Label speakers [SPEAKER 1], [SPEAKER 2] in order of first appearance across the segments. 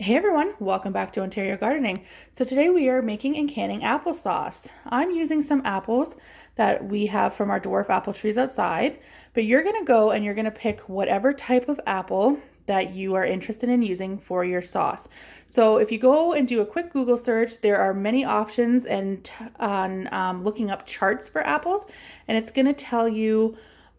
[SPEAKER 1] Hey everyone, welcome back to Ontario Gardening. So today we are making and canning applesauce. I'm using some apples that we have from our dwarf apple trees outside, but you're gonna go and you're gonna pick whatever type of apple that you are interested in using for your sauce. So if you go and do a quick Google search, there are many options and on looking up charts for apples, and it's gonna tell you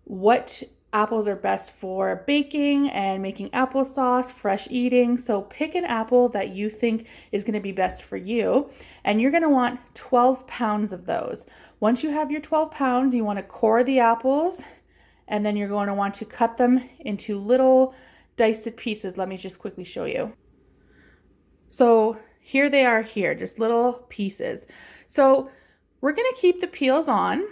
[SPEAKER 1] what apples are best for baking and making applesauce, fresh eating. So pick an apple that you think is going to be best for you, and you're going to want 12 pounds of those. Once you have your 12 pounds, you want to core the apples, and then you're going to want to cut them into little diced pieces. Let me just quickly show you. So here they are here, just little pieces. So we're going to keep the peels on.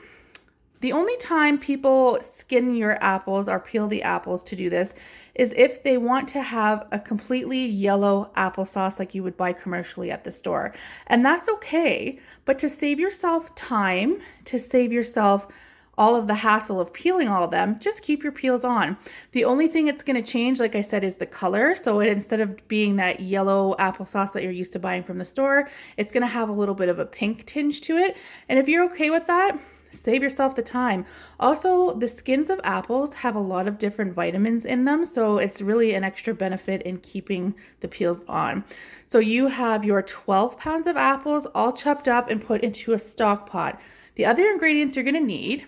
[SPEAKER 1] The only time people skin your apples or peel the apples to do this is if they want to have a completely yellow applesauce like you would buy commercially at the store. And that's okay, but to save yourself time, to save yourself all of the hassle of peeling all of them, just keep your peels on. The only thing it's going to change, like I said, is the color. So instead of being that yellow applesauce that you're used to buying from the store, it's going to have a little bit of a pink tinge to it. And if you're okay with that, save yourself the time. Also, the skins of apples have a lot of different vitamins in them, so it's really an extra benefit in keeping the peels on. So you have your 12 pounds of apples all chopped up and put into a stock pot. The other ingredients you're going to need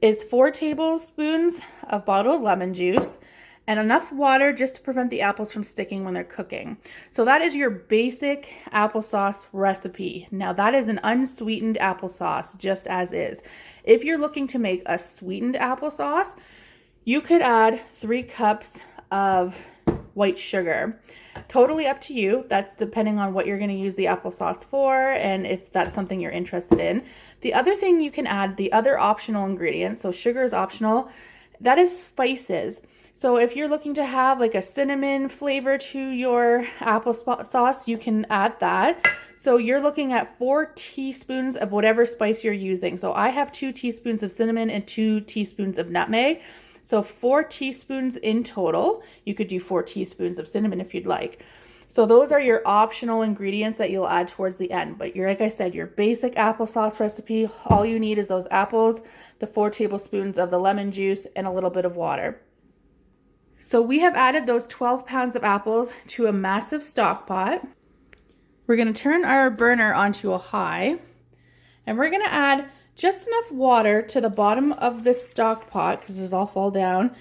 [SPEAKER 1] is 4 tablespoons of bottled lemon juice and enough water just to prevent the apples from sticking when they're cooking. So that is your basic applesauce recipe. Now that is an unsweetened applesauce, just as is. If you're looking to make a sweetened applesauce, you could add 3 cups of white sugar. Totally up to you. That's depending on what you're going to use the applesauce for and if that's something you're interested in. The other thing you can add, the other optional ingredient, so sugar is optional, that is spices. So if you're looking to have like a cinnamon flavor to your applesauce, you can add that. So you're looking at 4 teaspoons of whatever spice you're using. So I have 2 teaspoons of cinnamon and 2 teaspoons of nutmeg. So 4 teaspoons in total. You could do 4 teaspoons of cinnamon if you'd like. So those are your optional ingredients that you'll add towards the end. But like I said, your basic applesauce recipe, all you need is those apples, the 4 tablespoons of the lemon juice, and a little bit of water. So we have added those 12 pounds of apples to a massive stock pot. We're going to turn our burner onto a high, and we're going to add just enough water to the bottom of this stock pot, because this all fall down,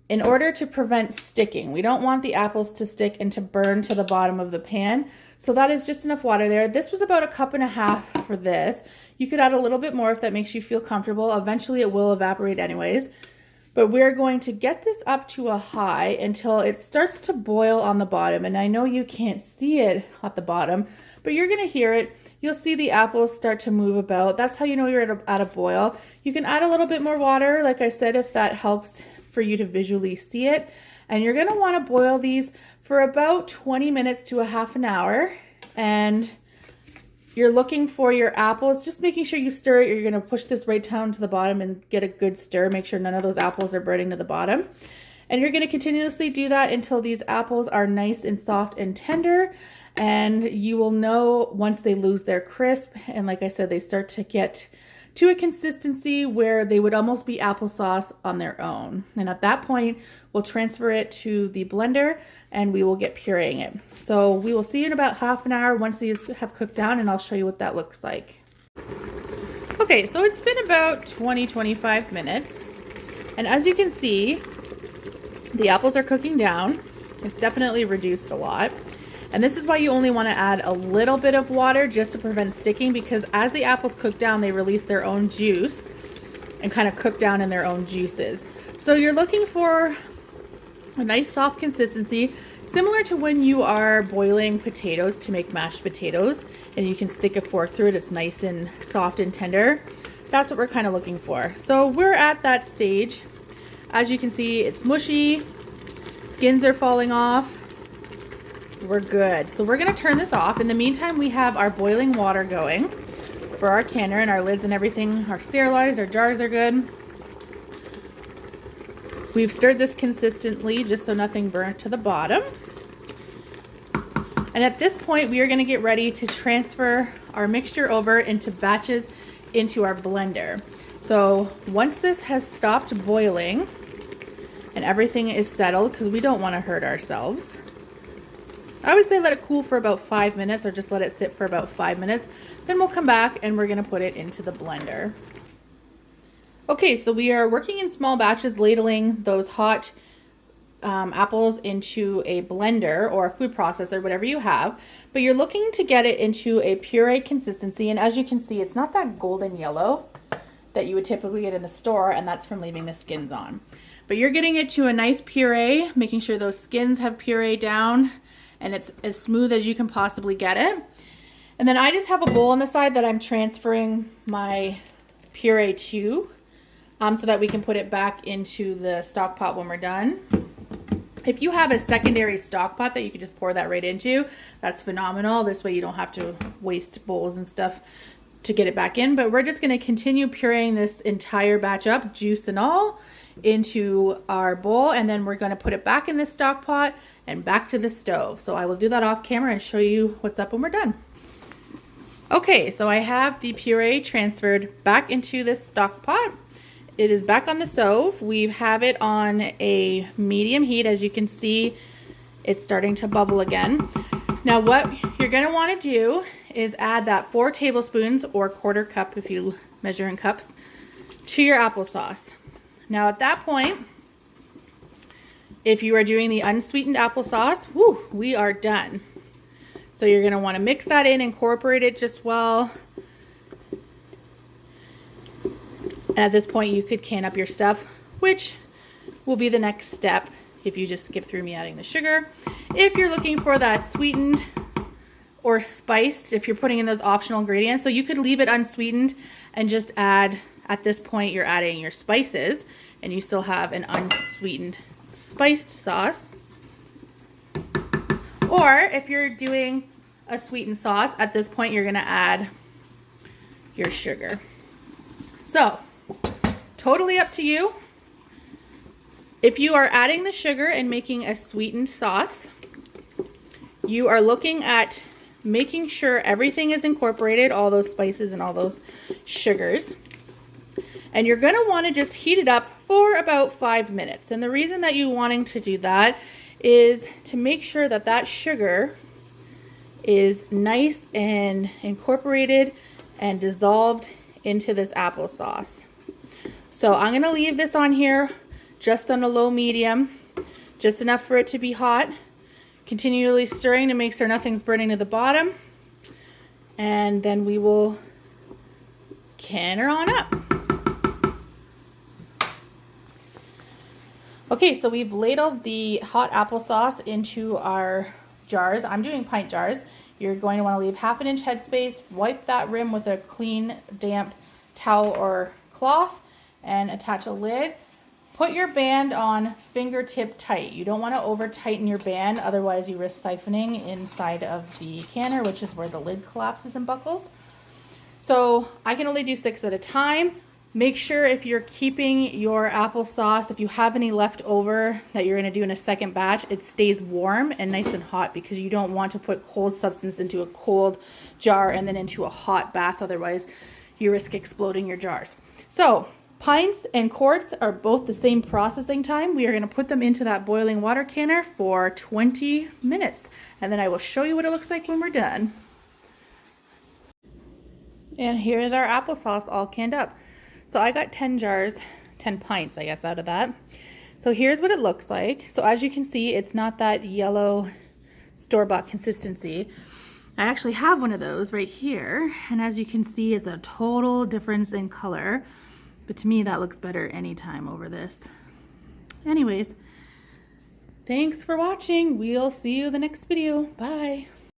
[SPEAKER 1] in order to prevent sticking. We don't want the apples to stick and to burn to the bottom of the pan. So that is just enough water there. This was about 1.5 cups for this. You could add a little bit more if that makes you feel comfortable. Eventually it will evaporate anyways. But we're going to get this up to a high until it starts to boil on the bottom. And I know you can't see it at the bottom, but you're going to hear it. You'll see the apples start to move about. That's how you know you're at a boil. You can add a little bit more water, like I said, if that helps for you to visually see it. And you're going to want to boil these for about 20 minutes to a half an hour. And you're looking for your apples, just making sure you stir it. You're going to push this right down to the bottom and get a good stir. Make sure none of those apples are burning to the bottom. And you're going to continuously do that until these apples are nice and soft and tender. And you will know once they lose their crisp. And like I said, they start to get to a consistency where they would almost be applesauce on their own. And at that point, we'll transfer it to the blender and we will get pureeing it. So we will see you in about half an hour once these have cooked down, and I'll show you what that looks like. Okay, so it's been about 20-25 minutes. And as you can see, the apples are cooking down. It's definitely reduced a lot. And this is why you only want to add a little bit of water just to prevent sticking, because as the apples cook down, they release their own juice and kind of cook down in their own juices. So you're looking for a nice soft consistency, similar to when you are boiling potatoes to make mashed potatoes and you can stick a fork through it. It's nice and soft and tender. That's what we're kind of looking for. So we're at that stage. As you can see, it's mushy, skins are falling off. We're good. So we're going to turn this off. In the meantime, we have our boiling water going for our canner, and our lids and everything are sterilized. Our jars are good. We've stirred this consistently just so nothing burnt to the bottom. And at this point, we are going to get ready to transfer our mixture over into batches into our blender. So once this has stopped boiling and everything is settled, because we don't want to hurt ourselves, I would say let it cool for about 5 minutes, or just let it sit for about 5 minutes. Then we'll come back and we're going to put it into the blender. Okay, so we are working in small batches, ladling those hot apples into a blender or a food processor, whatever you have, but you're looking to get it into a puree consistency. And as you can see, it's not that golden yellow that you would typically get in the store, and that's from leaving the skins on. But you're getting it to a nice puree, making sure those skins have puree down and it's as smooth as you can possibly get it. And then I just have a bowl on the side that I'm transferring my puree to, so that we can put it back into the stock pot when we're done. If you have a secondary stock pot that you can just pour that right into, that's phenomenal. This way you don't have to waste bowls and stuff to get it back in. But we're just going to continue pureeing this entire batch up, juice and all, into our bowl, and then we're going to put it back in this stock pot and back to the stove. So I will do that off camera and show you what's up when we're done. Okay, so I have the puree transferred back into this stock pot. It is back on the stove. We have it on a medium heat. As you can see, it's starting to bubble again. Now what you're going to want to do is add that 4 tablespoons or 1/4 cup, if you measure in cups, to your applesauce. Now at that point, if you are doing the unsweetened applesauce, we are done. So you're going to want to mix that in, incorporate it just well. And at this point, you could can up your stuff, which will be the next step if you just skip through me adding the sugar. If you're looking for that sweetened or spiced, if you're putting in those optional ingredients, so you could leave it unsweetened and just add, at this point, you're adding your spices and you still have an unsweetened spiced sauce. Or if you're doing a sweetened sauce, at this point, you're gonna add your sugar. So, totally up to you. If you are adding the sugar and making a sweetened sauce, you are looking at making sure everything is incorporated, all those spices and all those sugars. And you're going to want to just heat it up for about 5 minutes. And the reason that you're wanting to do that is to make sure that that sugar is nice and incorporated and dissolved into this applesauce. So I'm going to leave this on here just on a low medium, just enough for it to be hot. Continually stirring to make sure nothing's burning to the bottom. And then we will can her on up. Okay, so we've ladled the hot applesauce into our jars. I'm doing pint jars. You're going to want to leave 1/2 inch headspace, wipe that rim with a clean, damp towel or cloth, and attach a lid. Put your band on fingertip tight. You don't want to over tighten your band, otherwise you risk siphoning inside of the canner, which is where the lid collapses and buckles. So I can only do 6 at a time. Make sure if you're keeping your applesauce, if you have any left over that you're going to do in a second batch, it stays warm and nice and hot, because you don't want to put cold substance into a cold jar and then into a hot bath. Otherwise, you risk exploding your jars. So pints and quarts are both the same processing time. We are going to put them into that boiling water canner for 20 minutes. And then I will show you what it looks like when we're done. And here's our applesauce all canned up. So I got 10 jars, 10 pints, I guess, out of that. So here's what it looks like. So as you can see, it's not that yellow store-bought consistency. I actually have one of those right here. And as you can see, it's a total difference in color. But to me, that looks better anytime over this. Anyways, thanks for watching. We'll see you in the next video. Bye.